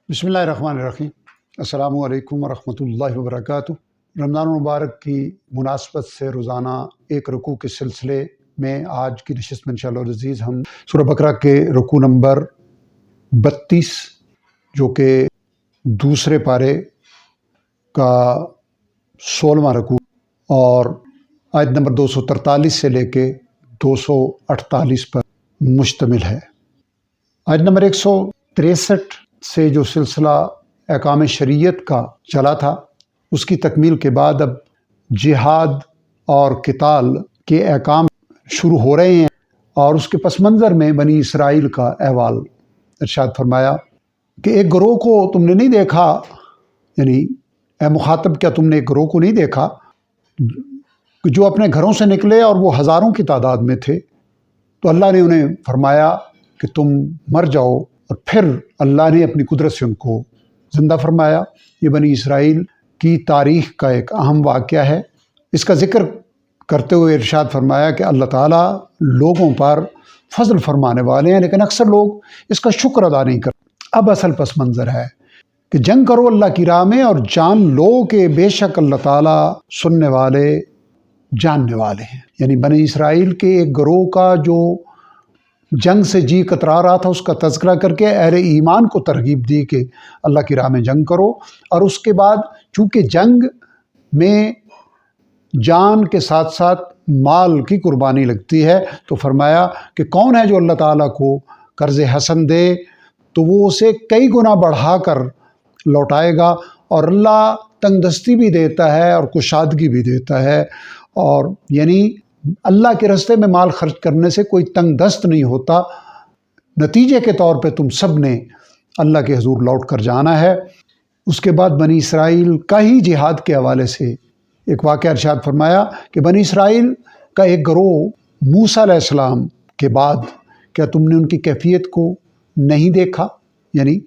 بسم اللہ الرحمن الرحیم۔ السلام علیکم ورحمۃ اللہ وبرکاتہ۔ رمضان المبارک کی مناسبت سے روزانہ ایک رکوع کے سلسلے میں آج کی نشست میں انشاءاللہ العزیز ہم سورہ بقرہ کے رکوع نمبر 32 جو کہ دوسرے پارے کا 16واں رکوع اور آیت نمبر 243 سے لے کے 248 پر مشتمل ہے۔ آیت نمبر 163 سے جو سلسلہ احکام شریعت کا چلا تھا اس کی تکمیل کے بعد اب جہاد اور قتال کے احکام شروع ہو رہے ہیں، اور اس کے پس منظر میں بنی اسرائیل کا احوال ارشاد فرمایا کہ ایک گروہ کو تم نے نہیں دیکھا، یعنی اے مخاطب کیا تم نے ایک گروہ کو نہیں دیکھا جو اپنے گھروں سے نکلے اور وہ ہزاروں کی تعداد میں تھے، تو اللہ نے انہیں فرمایا کہ تم مر جاؤ، اور پھر اللہ نے اپنی قدرت سے ان کو زندہ فرمایا۔ یہ بنی اسرائیل کی تاریخ کا ایک اہم واقعہ ہے۔ اس کا ذکر کرتے ہوئے ارشاد فرمایا کہ اللہ تعالیٰ لوگوں پر فضل فرمانے والے ہیں، لیکن اکثر لوگ اس کا شکر ادا نہیں کرتے۔ اب اصل پس منظر ہے کہ جنگ کرو اللہ کی راہ میں اور جان لو کہ بے شک اللہ تعالیٰ سننے والے جاننے والے ہیں۔ یعنی بنی اسرائیل کے ایک گروہ کا جو جنگ سے جی کترا رہا تھا اس کا تذکرہ کر کے اہل ایمان کو ترغیب دی کہ اللہ کی راہ میں جنگ کرو، اور اس کے بعد چونکہ جنگ میں جان کے ساتھ ساتھ مال کی قربانی لگتی ہے تو فرمایا کہ کون ہے جو اللہ تعالیٰ کو قرض حسن دے تو وہ اسے کئی گنا بڑھا کر لوٹائے گا، اور اللہ تنگ دستی بھی دیتا ہے اور کشادگی بھی دیتا ہے، اور یعنی اللہ کے راستے میں مال خرچ کرنے سے کوئی تنگ دست نہیں ہوتا۔ نتیجے کے طور پہ تم سب نے اللہ کے حضور لوٹ کر جانا ہے۔ اس کے بعد بنی اسرائیل کا ہی جہاد کے حوالے سے ایک واقعہ ارشاد فرمایا کہ بنی اسرائیل کا ایک گروہ موسیٰ علیہ السلام کے بعد کیا تم نے ان کی کیفیت کو نہیں دیکھا؟ یعنی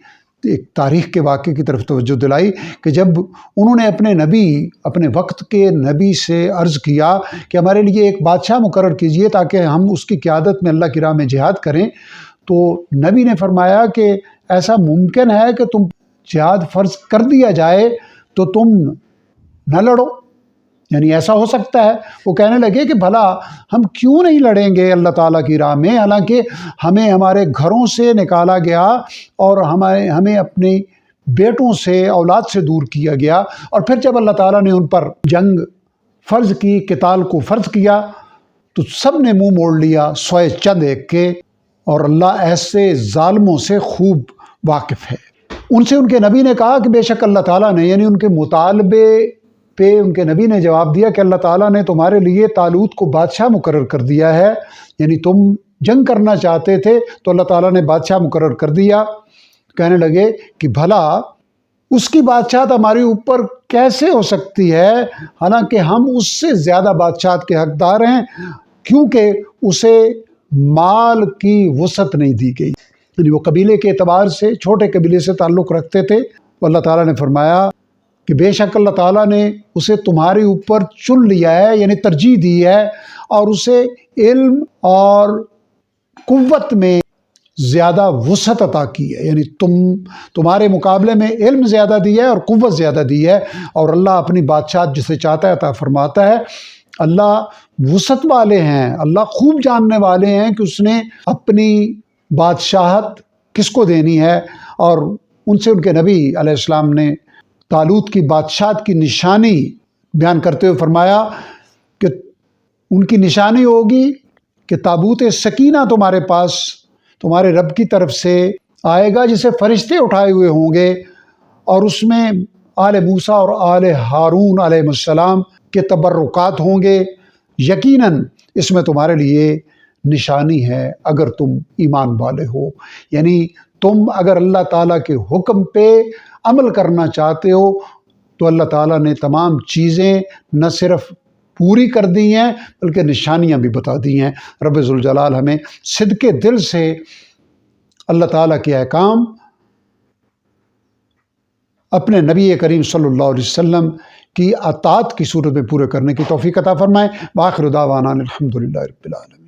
ایک تاریخ کے واقعے کی طرف توجہ دلائی کہ جب انہوں نے اپنے وقت کے نبی سے عرض کیا کہ ہمارے لیے ایک بادشاہ مقرر کیجئے تاکہ ہم اس کی قیادت میں اللہ کی راہ میں جہاد کریں، تو نبی نے فرمایا کہ ایسا ممکن ہے کہ تم جہاد فرض کر دیا جائے تو تم نہ لڑو، یعنی ایسا ہو سکتا ہے؟ وہ کہنے لگے کہ بھلا ہم کیوں نہیں لڑیں گے اللہ تعالیٰ کی راہ میں، حالانکہ ہمیں ہمارے گھروں سے نکالا گیا اور ہمیں اپنے بیٹوں سے اولاد سے دور کیا گیا، اور پھر جب اللہ تعالیٰ نے ان پر جنگ فرض کی، قتال کو فرض کیا، تو سب نے منہ موڑ لیا سوئے چند ایک کے، اور اللہ ایسے ظالموں سے خوب واقف ہے۔ ان سے ان کے نبی نے کہا کہ بے شک اللہ تعالیٰ نے، یعنی ان کے مطالبے پہ ان کے نبی نے جواب دیا کہ اللہ تعالیٰ نے تمہارے لیے طالوت کو بادشاہ مقرر کر دیا ہے، یعنی تم جنگ کرنا چاہتے تھے تو اللہ تعالیٰ نے بادشاہ مقرر کر دیا۔ کہنے لگے کہ بھلا اس کی بادشاہت ہمارے اوپر کیسے ہو سکتی ہے، حالانکہ ہم اس سے زیادہ بادشاہت کے حقدار ہیں، کیونکہ اسے مال کی وسعت نہیں دی گئی، یعنی وہ قبیلے کے اعتبار سے چھوٹے قبیلے سے تعلق رکھتے تھے۔ اللہ تعالیٰ نے فرمایا کہ بے شک اللہ تعالیٰ نے اسے تمہارے اوپر چن لیا ہے، یعنی ترجیح دی ہے، اور اسے علم اور قوت میں زیادہ وسعت عطا کی ہے، یعنی تمہارے مقابلے میں علم زیادہ دیا ہے اور قوت زیادہ دی ہے، اور اللہ اپنی بادشاہت جسے چاہتا ہے عطا فرماتا ہے۔ اللہ وسعت والے ہیں، اللہ خوب جاننے والے ہیں کہ اس نے اپنی بادشاہت کس کو دینی ہے، اور ان سے ان کے نبی علیہ السلام نے طالوت کی بادشاہت کی نشانی بیان کرتے ہوئے فرمایا کہ ان کی نشانی ہوگی کہ تابوت سکینہ تمہارے پاس تمہارے رب کی طرف سے آئے گا جسے فرشتے اٹھائے ہوئے ہوں گے، اور اس میں آل موسیٰ اور آل ہارون علیہ السلام کے تبرکات ہوں گے۔ یقیناً اس میں تمہارے لیے نشانی ہے اگر تم ایمان والے ہو، یعنی تم اگر اللہ تعالیٰ کے حکم پہ عمل کرنا چاہتے ہو تو اللہ تعالیٰ نے تمام چیزیں نہ صرف پوری کر دی ہیں بلکہ نشانیاں بھی بتا دی ہیں۔ رب ذوالجلال ہمیں صدق دل سے اللہ تعالیٰ کے احکام اپنے نبی کریم صلی اللہ علیہ وسلم کی اطاعت کی صورت میں پورے کرنے کی توفیق عطا فرمائے۔ وآخر دعوانا الحمدللہ رب العالمین۔